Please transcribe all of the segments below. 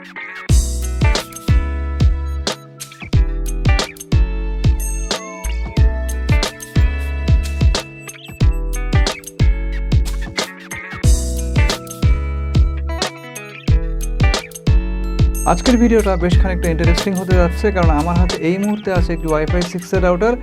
আজকের ভিডিওটা বেশ খানিকটা ইন্টারেস্টিং হতে যাচ্ছে, কারণ আমার হাতে এই মুহূর্তে আছে একটি Wi-Fi 6 এর রাউটার,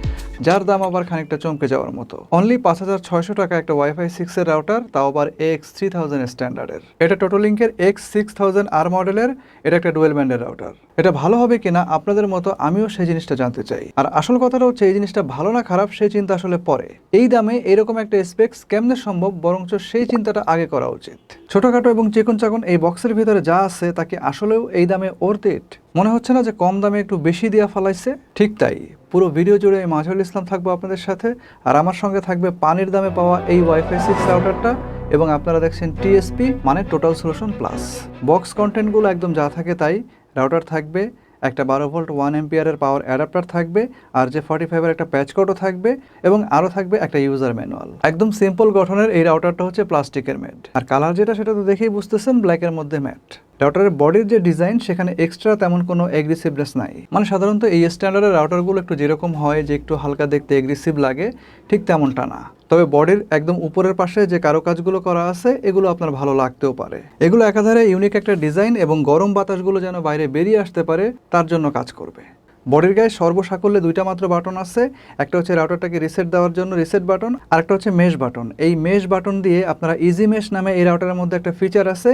যার দাম আবার খানিকটা চমকে যাওয়ার মতো। অনলি 5600 টাকা একটা Wi-Fi 6 এর রাউটার, তাও আবার AX3000 স্ট্যান্ডার্ডের। এটা TOTOlink X6000r মডেলের, এটা একটা ডুয়েল ব্যান্ডের রাউটার। এটা ভালো হবে কিনা আপনাদের মতো আমিও সেই জিনিসটা জানতে চাই। আর আসল কথাটা হচ্ছে এই জিনিসটা ভালো না খারাপ সেই চিন্তা আসলে পরে। এই দামে এরকম একটা স্পেক্স কেমনে সম্ভব, বরঞ্চ সেই চিন্তাটা আগে করা উচিত। ছোটখাটো এবং চিকন চাকন এই বক্সের ভিতরে যা আছে তা কি আসলেও এই দামে ওর্থ ইট? মনে হচ্ছে না যে কম দামে একটু বেশি দিয়া ফেলাইছে? ঠিক তাই, পুরো ভিডিও জুড়ে আমি মাজহুল ইসলাম থাকবো আপনাদের সাথে, আর আমার সঙ্গে থাকবে পানির দামে পাওয়া এই Wi-Fi 6 রাউটারটা, এবং আপনারা দেখছেন TSP মানে টোটাল সলিউশন প্লাস। বক্স কন্টেন্টগুলো একদম যা থাকে তাই। রাউটার থাকবে, একটা 12 ভোল্ট 1 এম্পিয়ারের পাওয়ার অ্যাডাপ্টার থাকবে, আর যে 45 এর একটা প্যাচ কোডও থাকবে, এবং আরও থাকবে একটা ইউজার ম্যানুয়াল। একদম সিম্পল গঠনের এই রাউটারটা হচ্ছে প্লাস্টিকের মেড, আর কালার যেটা সেটা তো দেখেই বুঝতেছেন, ব্ল্যাকের মধ্যে ম্যাট। রাউটারের বডির যে ডিজাইন সেখানে এক্সট্রা তেমন কোনো এগ্রেসিভনেস নাই। মানে সাধারণত এই স্ট্যান্ডার্ডের রাউটারগুলো একটু যেরকম হয় যে একটু হালকা দেখতে এগ্রেসিভ লাগে, ঠিক তেমনটা না। তবে বডির একদম উপরের পাশে যে কারুকাজগুলো করা আছে এগুলো আপনার ভালো লাগতেও পারে। এগুলো একাধারে ইউনিক একটা ডিজাইন, এবং গরম বাতাসগুলো যেন বাইরে বেরিয়ে আসতে পারে তার জন্য কাজ করবে। বডির গায়ে সর্বসাকল্যে দুইটা মাত্র বাটন আছে। একটা হচ্ছে রাউটারটাকে রিসেট দেওয়ার জন্য রিসেট বাটন, আর একটা হচ্ছে মেশ বাটন। এই মেশ বাটন দিয়ে আপনারা ইজি মেশ নামে এই রাউটারের মধ্যে একটা ফিচার আছে,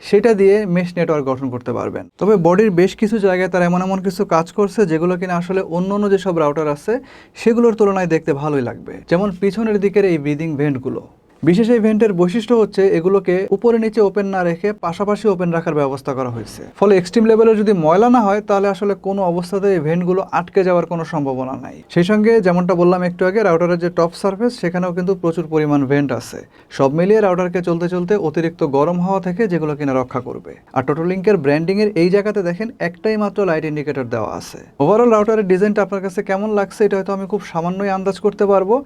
সেটা দিয়ে মেশ নেটওয়ার্ক গঠন করতে পারবেন। তবে বডির বেশ কিছু জায়গায় তারা এমন এমন কিছু কাজ করছে যেগুলো কিনা আসলে অন্য যেসব রাউটার আছে সেগুলোর তুলনায় দেখতে ভালোই লাগবে। যেমন পিছনের দিকের এই ব্রিদিং ভেন্টগুলো। বিশেষ এই ভেন্টের বৈশিষ্ট্য হচ্ছে এগুলোকে উপরে নিচে ওপেন না রেখে পাশাপাশি ওপেন রাখার ব্যবস্থা করা হয়েছে। ফলে এক্সট্রিম লেভেলে যদি ময়লা না হয় তাহলে আসলে কোনো অবস্থাতে এই ভেন্টগুলো আটকে যাওয়ার কোনো সম্ভাবনা নাই। সেই সঙ্গে যেমনটা বললাম একটু আগে, রাউটারের যে টপ সারফেস সেখানেও কিন্তু প্রচুর পরিমাণ ভেন্ট আছে। সব মিলিয়ে রাউটারকে চলতে চলতে অতিরিক্ত গরম হাওয়া থেকে যেগুলো কিনা রক্ষা করবে। আর TOTOlink'ের ব্র্যান্ডিংয়ের এই জায়গাতে দেখেন একটাই মাত্র লাইট ইন্ডিকেটর দেওয়া আছে। ওভারঅল রাউটারের ডিজাইনটা আপনার কাছে কেমন লাগছে এটা হয়তো আমি খুব সামান্যই আন্দাজ করতে পারবো,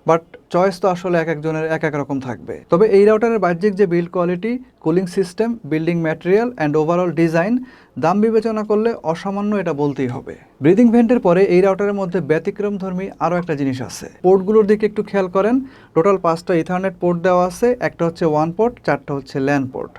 বাট চয়েস তো আসলে এক একজনের এক এক রকম থাকবে। তবে এই রাউটারের বাহ্যিক যে build quality, cooling system, building material and overall design, দাম বিবেচনা করলে অসামান্য এটা বলতেই হবে। ব্রিদিং ভেন্টের পরে এই রাউটারের মধ্যে ব্যতিক্রমধর্মী আরও একটা জিনিস আছে। পোর্টগুলোর দিকে একটু খেয়াল করেন। টোটাল 5টা ইথারনেট পোর্ট দেওয়া আছে। একটা হচ্ছে 1 পোর্ট, 4টা হচ্ছে ল্যান পোর্ট।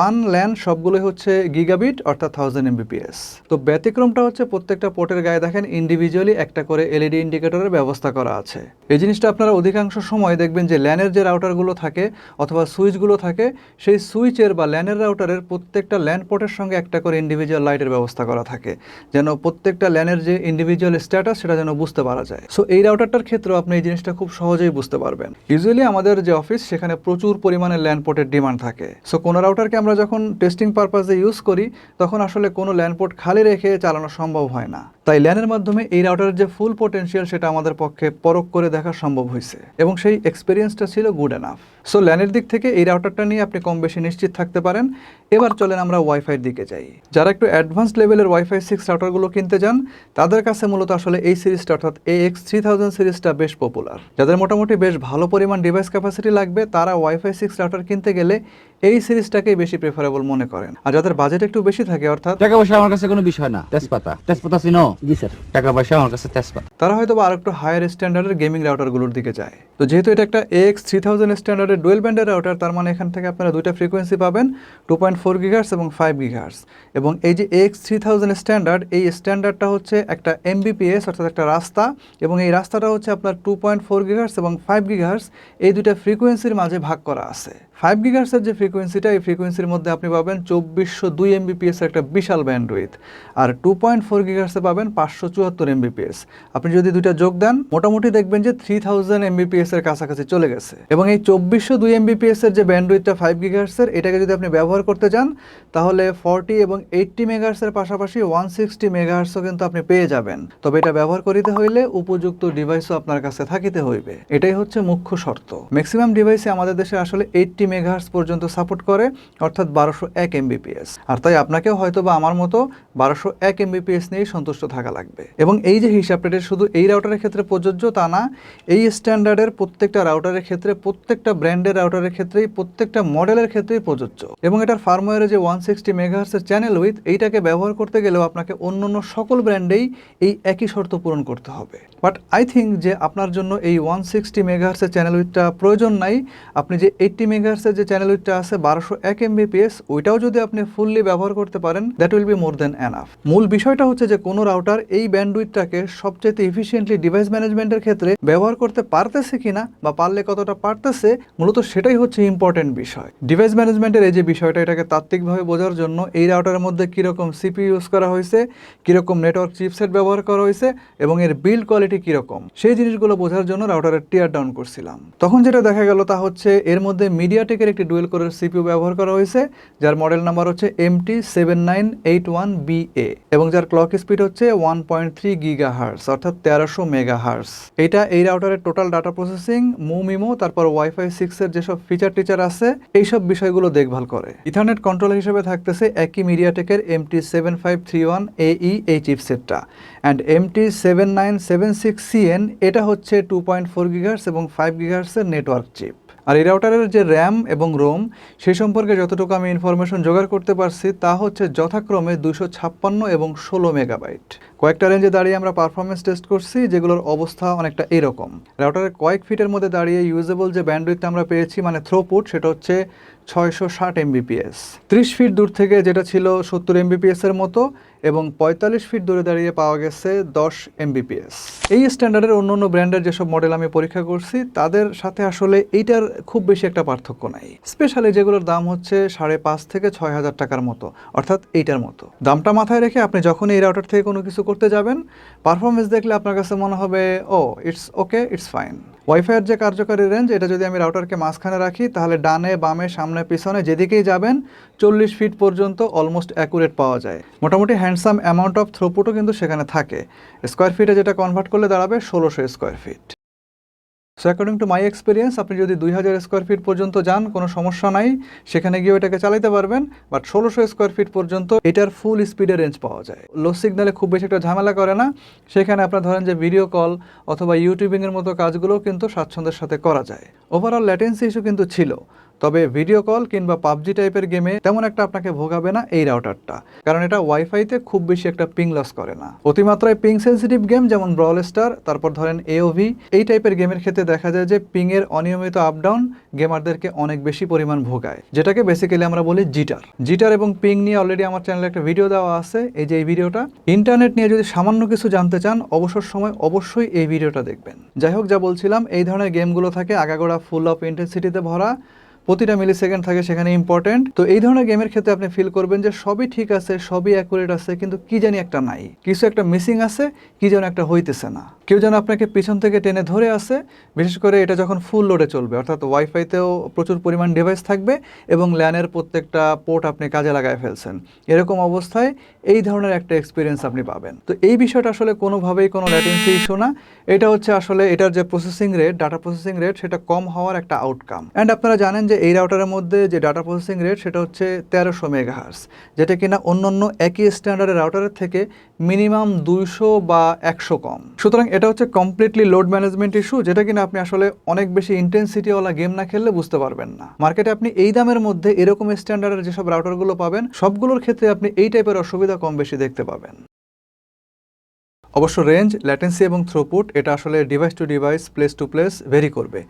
1 ল্যান সবগুলোই হচ্ছে গিগাবিট অর্থাৎ 1000 Mbps। তো ব্যতিক্রমটা হচ্ছে প্রত্যেকটা পোর্টের গায়ে দেখেন ইন্ডিভিজুয়ালি একটা করে LED ইন্ডিকেটরের ব্যবস্থা করা আছে। এই জিনিসটা আপনারা অধিকাংশ সময় দেখবেন যে ল্যানের যে রাউটারগুলো থাকে অথবা সুইচগুলো থাকে, সেই সুইচের বা ল্যানের রাউটারের প্রত্যেকটা ল্যান পোর্টের সঙ্গে একটা করে ইন্ডিভিজুয়াল লাইটের ব্যবস্থা করা থাকে, যেন প্রত্যেকটা ল্যানের যে ইন্ডিভিজুয়াল স্ট্যাটাস সেটা যেন বুঝতে পারা যায়। সো এই রাউটারটার ক্ষেত্রে আপনি এই জিনিসটা খুব সহজেই বুঝতে পারবেন। ইউজুয়ালি আমাদের যে অফিস সেখানে প্রচুর পরিমাণে ল্যান পোর্টের ডিমান্ড থাকে। সো কোনো রাউটারকে আমরা যখন টেস্টিং পারপাসে ইউজ করি তখন আসলে কোনো ল্যান পোর্ট খালি রেখে চালানো সম্ভব হয় না। তাই ল্যানের মাধ্যমে এই রাউটারের যে ফুল পোটেনশিয়াল সেটা আমাদের পক্ষে পরখ করে দেখা সম্ভব হয়েছে, এবং সেই এক্সপিরিয়েন্সটা ছিল গুড এনাফ। সো ল্যানের দিক থেকে এই রাউটারটা নিয়ে আপনি কম বেশি নিশ্চিত থাকতে পারেন। এবার চলেন আমরা ওয়াইফাইয়ের দিকে যাই। যারা একটু অ্যাডভান্স লেভেলের Wi-Fi 6 রাউটারগুলো কিনতে যান তাদের কাছে মূলত আসলে এই সিরিজটা অর্থাৎ AX3000 সিরিজটা বেশ পপুলার। যাদের মোটামুটি বেশ ভালো পরিমাণ ডিভাইস ক্যাপাসিটি লাগবে তারা Wi-Fi 6 রাউটার কিনতে গেলে এই সিরিজটাকেই বেশি প্রেফারেবল মনে করেন। আর যাদের বাজেট একটু বেশি থাকে, অর্থাৎ টাকা পয়সা আমার কাছে কোনো বিষয় না, তেজপাতা চিনো? জি স্যার, টাকা পয়সা আমার কাছে তেজপাতা, তারা হয়তো বা আরেকটু হায়ার স্ট্যান্ডার্ডের গেমিং রাউটারগুলোর দিকে যায়। তো যেহেতু এটা একটা AX3000 স্ট্যান্ডার্ডের ডুয়েল ব্যান্ডের রাউটার, তার মানে এখান থেকে আপনারা দুইটা ফ্রিকোয়েন্সি পাবেন, 2.4 GHz এবং 5 GHz। এবং এই যে AX3000 স্ট্যান্ডার্ড, এই স্ট্যান্ডার্ডটা হচ্ছে একটা Mbps অর্থাৎ একটা রাস্তা, এবং এই রাস্তাটা হচ্ছে আপনার 2.4 GHz এবং 5 GHz এই দুইটা ফ্রিকোয়েন্সির মাঝে ভাগ করা আছে। 5 GHz এর যে ফ্রিকোয়েন্সিটা, এই ফ্রিকোয়েন্সির মধ্যে আপনি পাবেন 2402 Mbps এর একটা বিশাল ব্যান্ডউইথ, আর 2.4 GHz এ পাবেন 574 Mbps। আপনি যদি দুইটা যোগ দেন মোটামুটি দেখবেন যে 3000 Mbps এর কাছাকাছি চলে গেছে। এবং এই 2402 Mbps এর যে ব্যান্ডউইথটা 5 GHz এর, এটাকে যদি আপনি ব্যবহার করতে যান তাহলে 40 এবং 80 মেগাহার্টজ এর পাশাপাশি 160 মেগাহার্টজও কিন্তু আপনি পেয়ে যাবেন। তবে এটা ব্যবহার করিতে হইলে উপযুক্ত ডিভাইসও আপনার কাছে থাকিতে হইবে, এটাই হচ্ছে মুখ্য শর্ত। ম্যাক্সিমাম ডিভাইসে আমাদের দেশে আসলে 80 মেগাহার্টজ পর্যন্ত সাপোর্ট করে, অর্থাৎ 1201 এমবিপিএস। আর তাই আপনাকেও হয়তো বা আমার মতো 1201 এমবিপিএস নিয়েই সন্তুষ্ট থাকা লাগবে। এবং এই যে হিসাবটা এটা শুধু এই রাউটারের ক্ষেত্রে প্রযোজ্য তা না, এই স্ট্যান্ডার্ডের প্রত্যেকটা রাউটারের ক্ষেত্রে, প্রত্যেকটা ব্র্যান্ডের রাউটারের ক্ষেত্রেই, প্রত্যেকটা মডেলের ক্ষেত্রেই প্রযোজ্য। এবং এটার ফার্মওয়্যারে যে 160 মেগাহার্টজের চ্যানেল উইথ, এইটাকে ব্যবহার করতে গেলেও আপনাকে অন্য সকল ব্র্যান্ডেই এই একই শর্ত পূরণ করতে হবে। বাট আই থিঙ্ক যে আপনার জন্য এই 160 মেগাহার্টজের চ্যানেল উইথটা প্রয়োজন নাই। আপনি যে 80 মেগাহার্টজের যে চ্যানেল উইথটা আছে 1201 এমবিপিএস, ওইটাও যদি আপনি ফুললি ব্যবহার করতে পারেন, that will be more than enough. মূল বিষয়টা হচ্ছে যে কোনো রাউটার এই ব্যান্ডউইথটাকে সবচেয়ে ইফিশিয়েন্টলি ডিভাইস ম্যানেজমেন্টের ক্ষেত্রে ব্যবহার করতে পারতেছে কিনা বা পারলে কতটা পারতেছে, মূলত সেটাই হচ্ছে ইম্পর্টেন্ট বিষয়। ডিভাইস ম্যানেজমেন্টের এই যে বিষয়টা, এটাকে তাত্ত্বিকভাবে বোঝার জন্য এই রাউটারের মধ্যে কীরকম সিপি ইউজ করা হয়েছে, কীরকম নেটওয়ার্ক চিপসেট ব্যবহার করা হয়েছে এবং এর বিল্ড কোয়ালিটি কীরকম, সেই জিনিসগুলো বোঝার জন্য রাউটারের টিয়ার ডাউন করছিলাম। তখন যেটা দেখা গেল তা হচ্ছে এর মধ্যে মিডিয়াটেকের একটি ডুয়েল কোরের সিপিইউ ব্যবহার করা হয়েছে, যার মডেল নাম্বার হচ্ছে MT7981BA এবং যার ক্লক স্পিড হচ্ছে 1.3 গিগাহার্টজ অর্থাৎ 1300 মেগাহার্টজ। এটা এই রাউটারের টোটাল ডাটা প্রসেসিং, মুমিমো, তারপর Wi-Fi 6 এর যেসব ফিচার আছে এইসব বিষয়গুলো দেখভাল করে। ইথারনেট কন্ট্রোলার হিসেবে থাকতেছে একই মিডিয়াটেকের MT7531AE এই চিপসেটটা, অ্যান্ড MT7976CN এটা হচ্ছে 2.4 গিগাহার্টজ এবং 5 গিগাহার্টজের নেটওয়ার্ক চিপ। আর এই রাউটারের যে র্যাম এবং রোম, সেই সম্পর্কে যতটুকু আমি ইনফরমেশন জোগাড় করতে পারছি তা হচ্ছে যথাক্রমে 256 এবং 16 মেগাবাইট। কয়েকটা রেঞ্জে দাঁড়িয়ে আমরা পারফরমেন্স টেস্ট করছি, যেগুলোর অবস্থা অনেকটা এরকম। রাউটারের কয়েক ফিটের মধ্যে দাঁড়িয়ে ইউজেবল যে ব্যান্ডউইথ আমরা পেয়েছি, মানে থ্রোপুট, সেটা হচ্ছে 660 এমবিপিএস। 30 ফিট দূর থেকে যেটা ছিল 70 এমবিপিএস এর মতো, এবং 45 ফিট দূরে দাঁড়িয়ে পাওয়া গেছে 10 এমবিপিএস। এই স্ট্যান্ডার্ডের অন্য ব্র্যান্ডের যেসব মডেল আমি পরীক্ষা করছি তাদের সাথে আসলে এইটার খুব বেশি একটা পার্থক্য নাই, স্পেশালি যেগুলোর দাম হচ্ছে 5,500 থেকে 6,000 টাকার মতো, অর্থাৎ এইটার মতো। দামটা মাথায় রেখে আপনি যখন এই রাউটার থেকে কোনো কিছু করতে যাবেন, পারফরমেন্স দেখলে আপনার কাছে মনে হবে ও ইটস ওকে, ইটস ফাইন। ওয়াইফাইয়ের যে কার্যকারী রেঞ্জ, এটা যদি আমি রাউটারকে মাঝখানে রাখি তাহলে ডানে বামে সামনে পিছনে যেদিকেই যাবেন 40 ফিট পর্যন্ত অলমোস্ট অ্যাকুরেট পাওয়া যায়। মোটামুটি হ্যান্ডসাম অ্যামাউন্ট অফ থ্রোপুটও কিন্তু সেখানে থাকে। স্কোয়ার ফিটে যেটা কনভার্ট করলে দাঁড়াবে 1600 square feet. So according to my experience, আপনি যদি 2000 স্কোয়ার ফিট পর্যন্ত যান কোনো সমস্যা নাই, সেখানে গিয়ে এটাকে চালাতে পারবেন। বাট 1600 স্কোয়ার ফিট পর্যন্ত এটার ফুল স্পিডের রেঞ্জ পাওয়া যায়। লো সিগন্যালে খুব বেশি একটা ঝামেলা করে না, সেখানে আপনার ধরেন যে ভিডিও কল অথবা ইউটিউবিংয়ের মতো কাজগুলোও কিন্তু স্বাচ্ছন্দ্যের সাথে করা যায়। ওভারঅল ল্যাটেন্সি ইস্যু কিন্তু ছিল, তবে ভিডিও কল কিংবা পাবজি টাইপের গেমে তেমন একটা আপনাকে ভোগাবে না এই রাউটারটা, কারণ এটা ওয়াইফাইতে খুব বেশি একটা পিং লস করে না। অতিমাত্রায় পিং সেন্সিটিভ গেম যেমন ব্রল স্টার, তারপর ধরেন AOV, এই টাইপের গেমের ক্ষেত্রে দেখা যায় যে পিং এর অনিয়মিত আপডাউন গেমারদেরকে অনেক বেশি পরিমাণ ভোগায়, যেটাকে বেসিক্যালি আমরা বলি জিটার এবং পিং নিয়ে অলরেডি আমার চ্যানেলে একটা ভিডিও দেওয়া আছে, এই যে এই ভিডিওটা। ইন্টারনেট নিয়ে যদি সামান্য কিছু জানতে চান অবসর সময় অবশ্যই এই ভিডিওটা দেখবেন। যাই হোক, যা বলছিলাম, এই ধরনের গেমগুলো থাকে আগাগোড়া ফুল অফ ইন্টেন্সিটিতে ভরা, প্রতিটা মিলি সেকেন্ড থাকে সেখানে ইম্পর্টেন্ট। তো এই ধরনের গেমের ক্ষেত্রে আপনি ফিল করবেন যে সবই ঠিক আছে, সবই অ্যাকুরেট আছে, কিন্তু কি জানি একটা নাই, কিছু একটা মিসিং আছে, কি যেন একটা হইতেছে না। কেউ যেন আপনাকে পিছন থেকে টেনে ধরে আছে, বিশেষ করে এটা যখন ফুল লোডে চলবে, অর্থাৎ ওয়াইফাইতেও প্রচুর পরিমাণ ডিভাইস থাকবে এবং ল্যানের প্রত্যেকটা পোর্ট আপনি কাজে লাগায় ফেলছেন, এরকম অবস্থায় এই ধরনের একটা এক্সপিরিয়েন্স আপনি পাবেন। তো এই বিষয়টা আসলে কোনোভাবেই কোনো ল্যাটেন্সি ইস্যু না, এটা হচ্ছে আসলে এটার যে processing rate, data processing rate, সেটা কম হওয়ার একটা আউটকাম। অ্যান্ড আপনারা জানেন যে এই রাউটারের মধ্যে যে ডাটা প্রসেসিং রেট সেটা হচ্ছে 1300 মেগাহার্টজ, যেটা কিনা অন্যান্য একই স্ট্যান্ডার্ডের রাউটারের থেকে মিনিমাম 200 বা 100 কম। সুতরাং এটা হচ্ছে কমপ্লিটলি লোড ম্যানেজমেন্ট ইস্যু, যেটা কিনা আপনি আসলে অনেক বেশি ইন্টেন্সিটিওয়ালা গেম না খেললে বুঝতে পারবেন না। মার্কেটে আপনি এই দামের মধ্যে এরকম স্ট্যান্ডার্ডের যেসব রাউটারগুলো পাবেন, সবগুলোর ক্ষেত্রে আপনি এই টাইপের অসুবিধা কম বেশি দেখতে পাবেন। অবশ্য রেঞ্জ, ল্যাটেন্সি এবং থ্রুপুট এটা আসলে device to device, place to place vary করবে।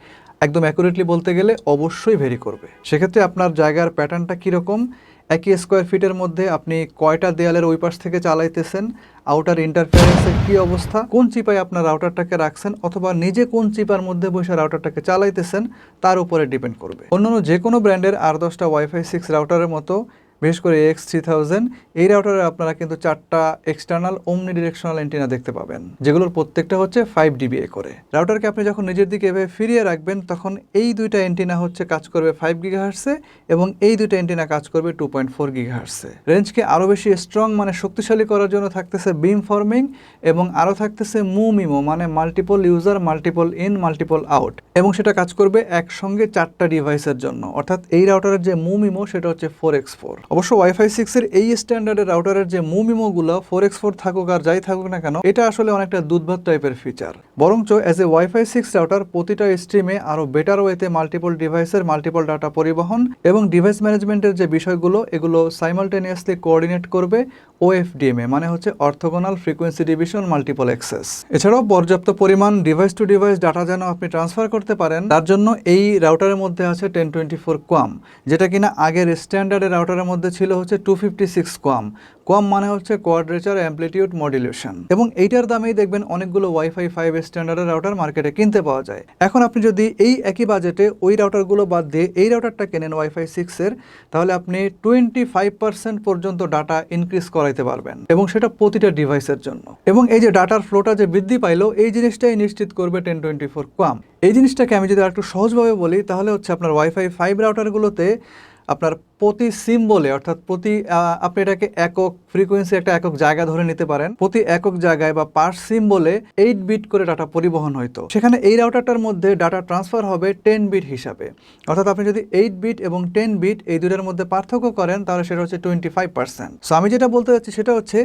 একদম অ্যাকুরেটলি বলতে গেলে অবশ্যই ভেরি করবে। সেক্ষেত্রে আপনার জায়গার প্যাটার্নটা কীরকম, একই স্কোয়ার ফিটের মধ্যে আপনি কয়টা দেয়ালের ওই পাশ থেকে চালাইতেছেন, আউটার ইন্টারফারেন্সের কী অবস্থা, কোন চিপায় আপনার রাউটারটাকে রাখছেন, অথবা নিজে কোন চিপার মধ্যে বসে রাউটারটাকে চালাইতেছেন, তার উপরে ডিপেন্ড করবে। অন্যান্য যে কোনো ব্র্যান্ডের আর 10টা Wi-Fi 6 রাউটারের মতো বিশেষ করে AX3000 এই রাউটারে আপনারা কিন্তু 4টা এক্সটার্নাল ওমনি ডিরেকশনাল অ্যান্টেনা দেখতে পাবেন, যেগুলোর প্রত্যেকটা হচ্ছে 5 dBA করে। রাউটারকে আপনি যখন নিজের দিকে এভাবে ফিরিয়ে রাখবেন তখন এই দুইটা অ্যান্টেনা হচ্ছে কাজ করবে 5 GHz এবং এই দুইটা অ্যান্টেনা কাজ করবে 2.4 GHz। রেঞ্জকে আরও বেশি স্ট্রং মানে শক্তিশালী করার জন্য থাকতেছে বিম ফর্মিং এবং আরও থাকতেছে মুমিমো মানে multiple user multiple in multiple out, এবং সেটা কাজ করবে একসঙ্গে 4টা ডিভাইসের জন্য। অর্থাৎ এই রাউটারের যে মুমিমো সেটা হচ্ছে 4x4। অবশ্য Wi-Fi 6 এর এই স্ট্যান্ডার্ডের রাউটারের যে মুমিমোগুলো 4x4 থাকুক আর যাই থাকুক না কেন, এটা আসলে অনেকটা দুধভাত টাইপের ফিচার। বরঞ্চ অ্যাজ এ Wi-Fi 6 রাউটার প্রতিটা স্ট্রিমে আরও বেটার ওয়েতে মাল্টিপল ডিভাইসের মাল্টিপল ডাটা পরিবহন এবং ডিভাইস ম্যানেজমেন্টের যে বিষয়গুলো এগুলো সাইমালটেনিয়াসলি কোঅর্ডিনেট করবে ofdma মানে হচ্ছে orthogonal frequency division multiple access. এছাড়াও পর্যাপ্ত পরিমাণ ডিভাইস টু ডিভাইস ডাটা যেন আপনি ট্রান্সফার করতে পারেন তার জন্য এই রাউটারের মধ্যে আছে 1024 QAM, যেটা কিনা আগের স্ট্যান্ডার্ডের রাউটারের মধ্যে ছিল হচ্ছে 256 QAM। QAM মানে হচ্ছে কোয়াড্রেচার অ্যাম্প্লিটিউড মডুলেশন, এবং এইটার দামেই দেখবেন অনেকগুলো Wi-Fi 5 স্ট্যান্ডার্ডের রাউটার মার্কেটে কিনতে পাওয়া যায়। এখন আপনি যদি এই একই বাজেটে ওই রাউটারগুলো বাদ দিয়ে এই রাউটারটা কেনেন Wi-Fi 6 এর, তাহলে আপনি 25% পর্যন্ত ডাটা ইনক্রিজ করাইতে পারবেন, এবং সেটা প্রতিটা ডিভাইসের জন্য। এবং এই যে ডাটার ফ্লোটা যে বৃদ্ধি পাইলো এই জিনিসটাই নিশ্চিত করবে 1024 QAM। এই জিনিসটাকে আমি যদি আরেকটু সহজভাবে বলি তাহলে হচ্ছে আপনার Wi-Fi 5 রাউটারগুলোতে আপনার প্রতি সিম্বলে অর্থাৎ প্রতি আপনি এটাকে একক ফ্রিকোয়েন্সি একটা একক জায়গা ধরে নিতে পারেন, প্রতি একক জায়গায় বা পার সিম্বলে 8 বিট করে ডাটা পরিবহন হইতো, সেখানে এই রাউটারটার মধ্যে ডাটা ট্রান্সফার হবে 10 বিট হিসাবে। অর্থাৎ আপনি যদি 8 বিট এবং 10 বিট এই দুটার মধ্যে পার্থক্য করেন তাহলে সেটা হচ্ছে 25%। সো আমি যেটা বলতে চাচ্ছি সেটা হচ্ছে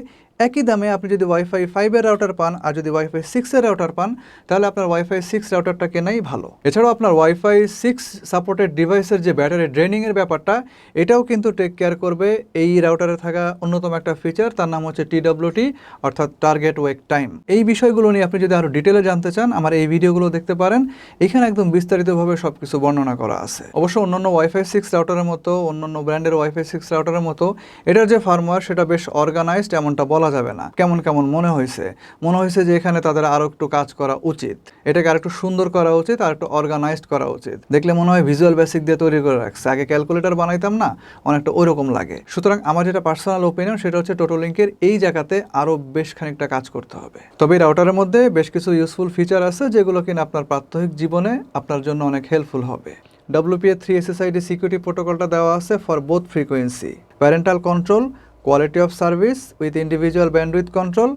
একই দামে আপনি যদি Wi-Fi 5 এর রাউটার পান আর যদি Wi-Fi 6 এর রাউটার পান তাহলে আপনার Wi-Fi 6 রাউটারটা কেনাই ভালো। এছাড়াও আপনার Wi-Fi 6 সাপোর্টেড ডিভাইসের যে ব্যাটারি ড্রেনিং এর ব্যাপারটা এটাও কিন্তু টেক কেয়ার করবে এই রাউটারে থাকা অন্যতম একটা ফিচার, তার নাম হচ্ছে TWT অর্থাৎ টার্গেট ওয়েক টাইম। এই বিষয়গুলো নিয়ে আপনি যদি আরো ডিটেলে জানতে চান আমার এই ভিডিওগুলো দেখতে পারেন, এখানে একদম বিস্তারিতভাবে সবকিছু বর্ণনা করা আছে। অবশ্য অন্যান্য Wi-Fi 6 রাউটারের মতো অন্যান্য ব্র্যান্ডের Wi-Fi 6 রাউটারের মতো এটার যে ফার্মওয়্যার সেটা বেশ অর্গানাইজড এমনটা বলা যাবে না। কেমন কেমন মনে হয়েছে যে এখানে তাদের আরো একটু কাজ করা উচিত, এটাকে আরেকটু সুন্দর করা উচিত আর একটু অর্গানাইজড করা উচিত। দেখলে মনে হয় ভিজুয়াল বেসিক দিয়ে তৈরি করে রাখছে, আগে ক্যালকুলেটর বানাইতাম না অনেকটা ওইরকম লাগে। সুতরাং আমার যেটা পার্সোনাল ওপিনিয়ন সেটা হচ্ছে TOTOlinkের এই জায়গাতে আরো বেশ খানিকটা কাজ করতে হবে। তবে এই রাউটারের মধ্যে বেশ কিছু ইউজফুল ফিচার আছে যেগুলো কিনা আপনার প্রাত্যহিক জীবনে আপনার জন্য অনেক হেল্পফুল হবে। WPA 3 SSID সিকিউরিটি প্রোটোকলটা দেওয়া আছে for both frequency, parental control, quality of service with individual bandwidth control,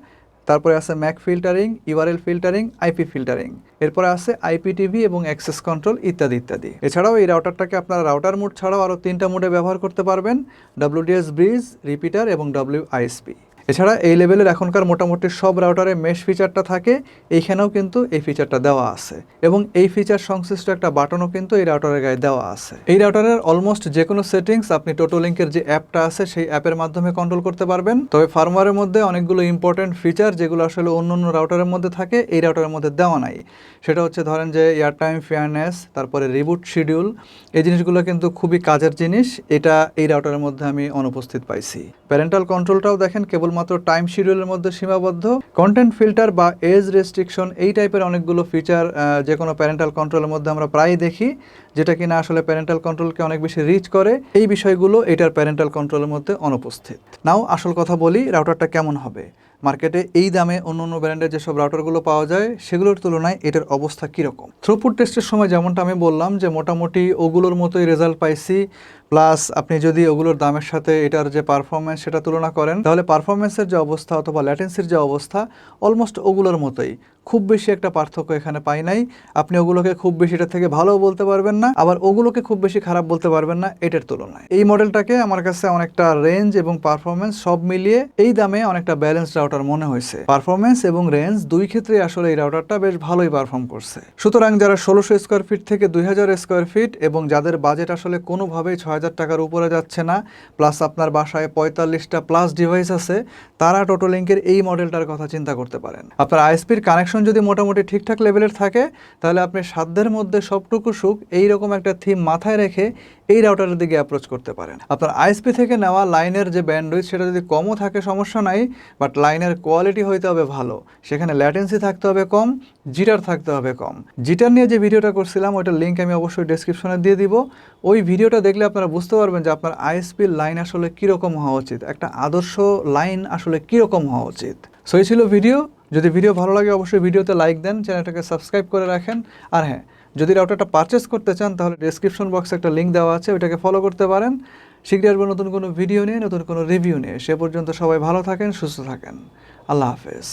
তারপরে আছে Mac filtering, URL filtering, IP filtering, এরপরে আছে আইপিটিভি এবং অ্যাক্সেস কন্ট্রোল ইত্যাদি ইত্যাদি। এছাড়াও এই রাউটারটাকে আপনারা রাউটার মোড ছাড়াও আরও 3টা মোডে ব্যবহার করতে পারবেন, WDS ব্রিজ, রিপিটার এবং WISP। এছাড়া এই লেভেলের এখনকার মোটামুটি সব রাউটারে মেশ ফিচারটা থাকে, এইখানেও কিন্তু এই ফিচারটা দেওয়া আছে, এবং এই ফিচার সংশ্লিষ্ট একটা বাটনও কিন্তু এই রাউটারের গায়ে দেওয়া আছে। এই রাউটারের অলমোস্ট যে কোনো সেটিংস আপনি TOTOlinkের যে অ্যাপটা আছে সেই অ্যাপের মাধ্যমে কন্ট্রোল করতে পারবেন। তবে ফার্মওয়্যারের মধ্যে অনেকগুলো ইম্পর্টেন্ট ফিচার যেগুলো আসলে অন্য অন্য রাউটারের মধ্যে থাকে এই রাউটারের মধ্যে দেওয়া নাই, সেটা হচ্ছে ধরেন যে এয়ার টাইম ফেয়ারনেস, তারপরে রিবুট শিডিউল, এই জিনিসগুলো কিন্তু খুবই কাজের জিনিস, এটা এই রাউটারের মধ্যে আমি অনুপস্থিত পাইছি। প্যারেন্টাল কন্ট্রোলটাও দেখেন কেবলমাত্র টাইম শিডিউলের মধ্যে সীমাবদ্ধ। কন্টেন্ট ফিল্টার বা এজ রেস্ট্রিকশন এই টাইপের অনেকগুলো ফিচার যে কোনো প্যারেন্টাল কন্ট্রোলের মধ্যে আমরা প্রায়ই দেখি, যেটা কিনা আসলে প্যারেন্টাল কন্ট্রোলকে অনেক বেশি রিচ করে, এই বিষয়গুলো এটার প্যারেন্টাল কন্ট্রোলের মধ্যে অনুপস্থিত। নাও আসল কথা বলি, রাউটারটা কেমন হবে। মার্কেটে এই দামে অন্য অন্য ব্র্যান্ডের যেসব রাউটারগুলো পাওয়া যায় সেগুলোর তুলনায় এটার অবস্থা কীরকম। থ্রুপুট টেস্টের সময় যেমনটা আমি বললাম যে মোটামুটি ওগুলোর মতোই রেজাল্ট পাইছি, প্লাস আপনি যদি ওগুলোর দামের সাথে এটার যে পারফরমেন্স সেটা তুলনা করেন তাহলে পারফরমেন্সের যে অবস্থা অথবা ল্যাটেন্সির যে অবস্থা অলমোস্ট ওগুলোর মতোই, খুব বেশি একটা পার্থক্য এখানে পাই নাই। আপনি ওগুলোকে খুব বেশি এটা থেকে ভালোও বলতে পারবেন না, আবার ওগুলোকে খুব বেশি খারাপ বলতে পারবেন না এটার তুলনায়। এই মডেলটাকে আমার কাছে অনেকটা রেঞ্জ এবং পারফরমেন্স সব মিলিয়ে এই দামে অনেকটা ব্যালেন্সড রাউটার মনে হয়েছে। পারফরমেন্স এবং রেঞ্জ দুই ক্ষেত্রে আসলে এই রাউটারটা বেশ ভালোই পারফর্ম করছে। সুতরাং যারা 1600 স্কোয়ার ফিট থেকে 2000 স্কোয়ার ফিট এবং যাদের বাজেট আসলে কোনোভাবেই 6000 টাকার উপরে যাচ্ছে না, প্লাস আপনার বাসায় 45টা প্লাস ডিভাইস আছে, তারা TOTOlinkের এই মডেলটার কথা চিন্তা করতে পারেন। আপনার আইএসপির কানেকশন যদি মোটামুটি ঠিকঠাক লেভেলের থাকে তাহলে আপনি সাধ্যের মধ্যে সবটুকু সুখ এইরকম একটা থিম মাথায় রেখে এই রাউটারের দিকে অ্যাপ্রোচ করতে পারেন। আপনার আইএসপি থেকে নেওয়া লাইনের যে ব্যান্ডউইথ সেটা যদি কমও থাকে সমস্যা নাই, বাট লাইনের কোয়ালিটি হইতে হবে ভালো, সেখানে ল্যাটেন্সি থাকতে হবে কম, জিটার থাকতে হবে কম। জিটার নিয়ে যে ভিডিওটা করছিলাম ওইটার লিঙ্ক আমি অবশ্যই ডেসক্রিপশনে দিয়ে দিব। ওই ভিডিওটা দেখলে আপনারা বুঝতে পারবেন যে আপনার আইএসপির লাইন আসলে কীরকম হওয়া উচিত, একটা আদর্শ লাইন আসলে কীরকম হওয়া উচিত। সো এই ছিল ভিডিও। যদি ভিডিও ভালো লাগে অবশ্যই ভিডিওতে লাইক দেন, চ্যানেলটাকে সাবস্ক্রাইব করে রাখেন। আর হ্যাঁ, যদি রাউটারটা পারচেস করতে চান তাহলে ডেসক্রিপশন বক্সে একটা লিঙ্ক দেওয়া আছে, ওইটাকে ফলো করতে পারেন। শীঘ্রই আসবো নতুন কোনো ভিডিও নিয়ে, নতুন কোনো রিভিউ নিয়ে। সে পর্যন্ত সবাই ভালো থাকেন, সুস্থ থাকেন। আল্লাহ হাফেজ।